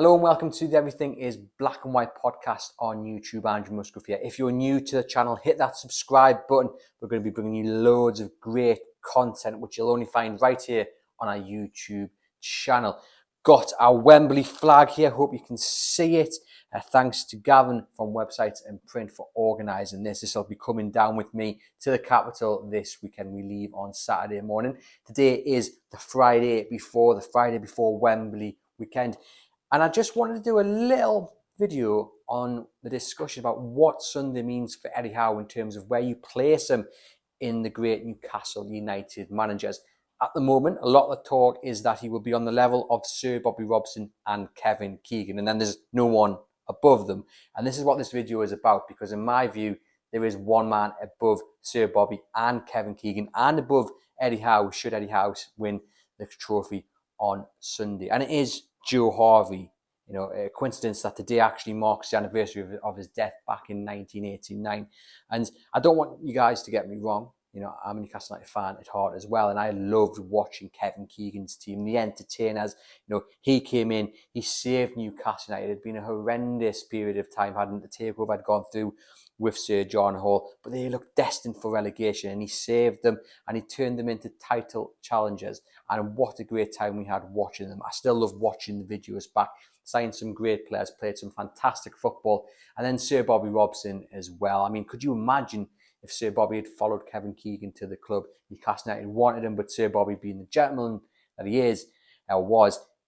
Hello and welcome to the Everything is Black and White podcast on YouTube. Andrew Musgrove here. If you're new to the channel, hit that subscribe button. We're going to be bringing you loads of great content, which you'll only find right here on our YouTube channel. Got our Wembley flag here. Hope you can see it. Thanks to Gavin from Websites and Print for organising this. This will be coming down with me to the capital this weekend. We leave on Saturday morning. Today is the Friday before Wembley weekend. And I just wanted to do a little video on the discussion about what Sunday means for Eddie Howe in terms of where you place him in the great Newcastle United managers. At the moment, a lot of the talk is that he will be on the level of Sir Bobby Robson and Kevin Keegan, and then there's no one above them. And this is what this video is about, because in my view, there is one man above Sir Bobby and Kevin Keegan and above Eddie Howe, should Eddie Howe win the trophy on Sunday. And it is Joe Harvey. You know, a coincidence that today actually marks the anniversary of his death back in 1989. And I don't want you guys to get me wrong. You know, I'm a Newcastle United fan at heart as well, and I loved watching Kevin Keegan's team, the entertainers. You know, he came in, he saved Newcastle United. It had been a horrendous period of time, hadn't the takeover had gone through with Sir John Hall, but they looked destined for relegation, and he saved them and he turned them into title challengers. And what a great time we had watching them. I still love watching the videos back. Signed some great players, played some fantastic football, and then Sir Bobby Robson as well. I mean, could you imagine if Sir Bobby had followed Kevin Keegan to the club? Newcastle United wanted him, but Sir Bobby, being the gentleman that he is,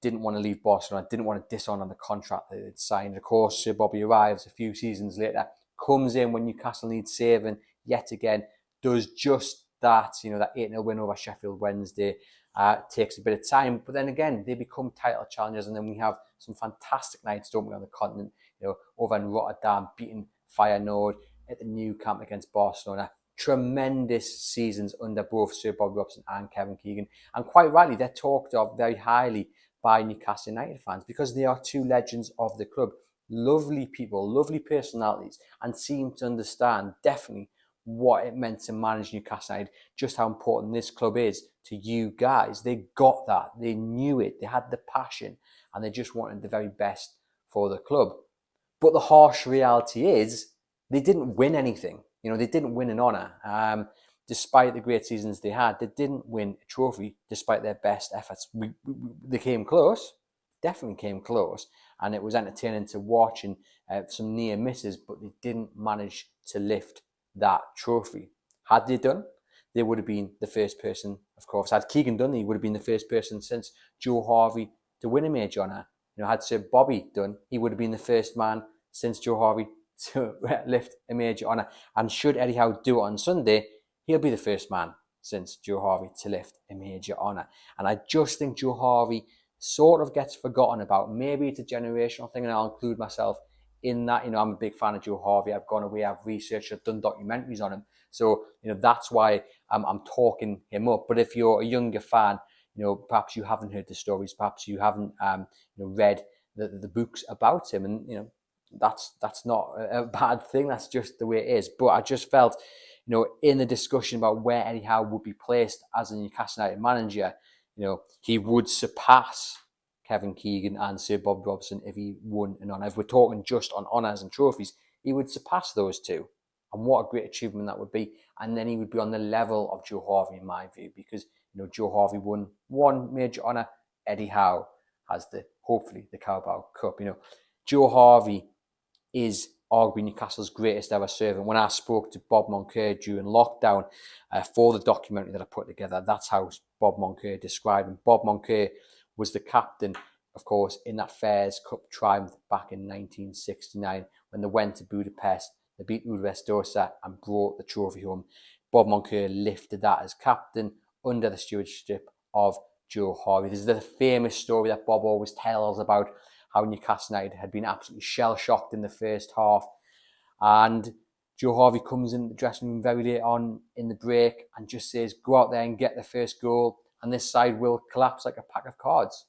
didn't want to leave Barcelona, didn't want to dishonour the contract that he'd signed. Of course, Sir Bobby arrives a few seasons later, comes in when Newcastle needs saving yet again, does just that, you know, that 8-0 win over Sheffield Wednesday. Takes a bit of time, but then again, they become title challengers, and then we have some fantastic nights, don't we, on the continent, you know, over in Rotterdam, beating Feyenoord, at the new camp against Barcelona. Tremendous seasons under both Sir Bobby Robson and Kevin Keegan, and quite rightly, they're talked of very highly by Newcastle United fans because they are two legends of the club. Lovely people, lovely personalities, and seem to understand definitely what it meant to manage Newcastle United, just how important this club is to you guys. They got that, they knew it, they had the passion, and they just wanted the very best for the club. But the harsh reality is they didn't win anything. You know, they didn't win an honour. Despite the great seasons they had, they didn't win a trophy despite their best efforts. They came close, definitely came close, and it was entertaining to watch, and some near misses, but they didn't manage to lift that trophy. Had they done, they would have been the first person, of course. Had Keegan done, he would have been the first person since Joe Harvey to win a major honour. You know, had Sir Bobby done, he would have been the first man since Joe Harvey to lift a major honour. And should Eddie Howe do it on Sunday, he'll be the first man since Joe Harvey to lift a major honour. And I just think Joe Harvey sort of gets forgotten about. Maybe it's a generational thing, and I'll include myself in that. You know, I'm a big fan of Joe Harvey. I've gone away, I've researched, I've done documentaries on him. So, you know, that's why I'm talking him up. But if you're a younger fan, you know, perhaps you haven't heard the stories, perhaps you haven't, read the books about him, and you know, that's not a bad thing. That's just the way it is. But I just felt, you know, in the discussion about where Eddie Howe would be placed as a Newcastle United manager, you know, he would surpass Kevin Keegan and Sir Bob Robson if he won an honour. If we're talking just on honours and trophies, he would surpass those two. And what a great achievement that would be. And then he would be on the level of Joe Harvey, in my view, because, you know, Joe Harvey won one major honour. Eddie Howe has hopefully the Carabao Cup. You know, Joe Harvey is arguably Newcastle's greatest ever servant. When I spoke to Bob Moncur during lockdown for the documentary that I put together, that's how Bob Moncur described him. Bob Moncur was the captain, of course, in that Fairs Cup triumph back in 1969 when they went to Budapest. They beat Udvarez Dorsa and brought the trophy home. Bob Moncur lifted that as captain under the stewardship of Joe Harvey. This is the famous story that Bob always tells about how Newcastle United had been absolutely shell-shocked in the first half. And Joe Harvey comes in the dressing room very late on in the break and just says, go out there and get the first goal, and this side will collapse like a pack of cards.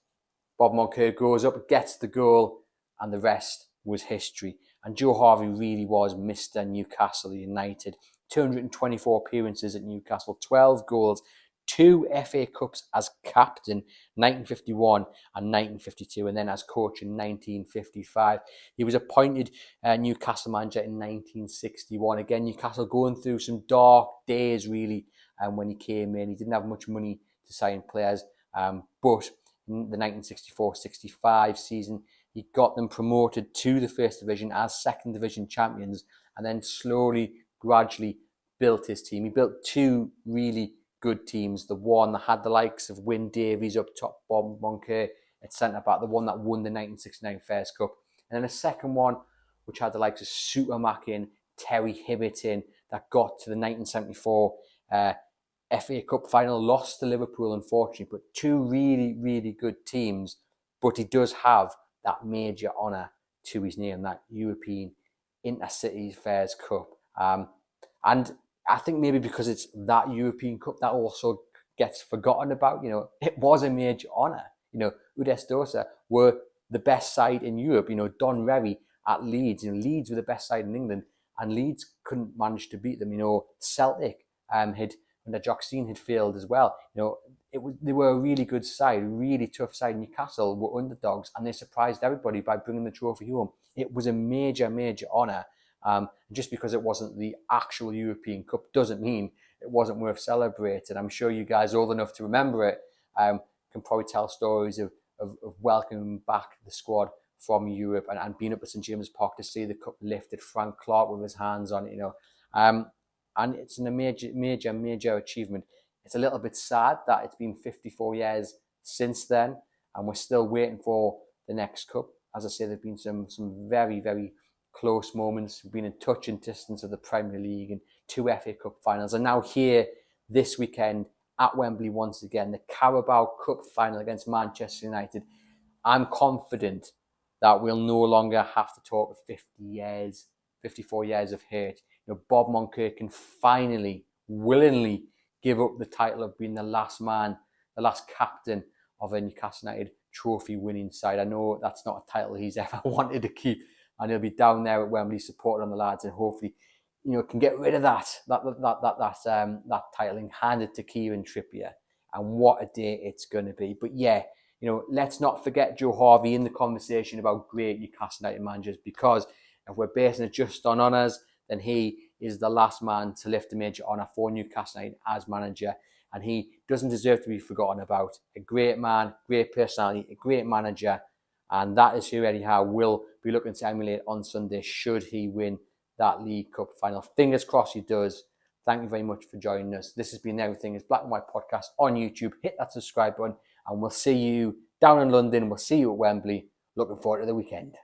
Bob Moncur goes up, gets the goal, and the rest was history. And Joe Harvey really was Mr. Newcastle United. 224 appearances at Newcastle, 12 goals, 2 FA Cups as captain, 1951 and 1952, and then as coach in 1955. He was appointed Newcastle manager in 1961. Again, Newcastle going through some dark days, really, when he came in. He didn't have much money to sign players, but in the 1964-65 season, he got them promoted to the First Division as Second Division champions, and then slowly, gradually built his team. He built 2 really good teams. The one that had the likes of Wyn Davies up top, Bob Moncur at centre-back, the one that won the 1969 Fairs Cup. And then a second one, which had the likes of Supermac in, Terry Hibbert in, that got to the 1974 FA Cup final, lost to Liverpool, unfortunately, but 2 really, really good teams. But he does have that major honour to his name, that European Intercity Fairs Cup. And I think maybe because it's that European Cup that also gets forgotten about. It was a major honour. Udinese were the best side in Europe. Don Revie at Leeds. Leeds were the best side in England, and Leeds couldn't manage to beat them. Celtic had, under Jockstein, had failed as well. They were a really good side, really tough side. Newcastle were underdogs, and they surprised everybody by bringing the trophy home. It was a major, major honour. Just because it wasn't the actual European Cup doesn't mean it wasn't worth celebrating. I'm sure you guys are old enough to remember it. Can probably tell stories of welcoming back the squad from Europe and being up at St James's Park to see the cup lifted, Frank Clark with his hands on it, and it's a major, major, major achievement. It's a little bit sad that it's been 54 years since then, and we're still waiting for the next cup. As I say, there've been some very, very close moments. We've been in touch and distance of the Premier League and 2 FA Cup finals, and now here this weekend at Wembley once again, the Carabao Cup final against Manchester United. I'm confident that we'll no longer have to talk of 54 years of hate. Bob Moncur can finally, willingly give up the title of being the last man, the last captain of a Newcastle United trophy winning side. I know that's not a title he's ever wanted to keep, and he'll be down there at Wembley supporting on the lads, and hopefully, can get rid of that titling handed to Kieran Trippier. And what a day it's going to be. But yeah, let's not forget Joe Harvey in the conversation about great Newcastle United managers, because if we're basing it just on honours, then he is the last man to lift a major honour for Newcastle United as manager, and he doesn't deserve to be forgotten about. A great man, great personality, a great manager, and that is who Eddie Howe will be looking to emulate on Sunday should he win that League Cup final. Fingers crossed he does. Thank you very much for joining us. This has been Everything is Black and White podcast on YouTube. Hit that subscribe button, and we'll see you down in London. We'll see you at Wembley. Looking forward to the weekend.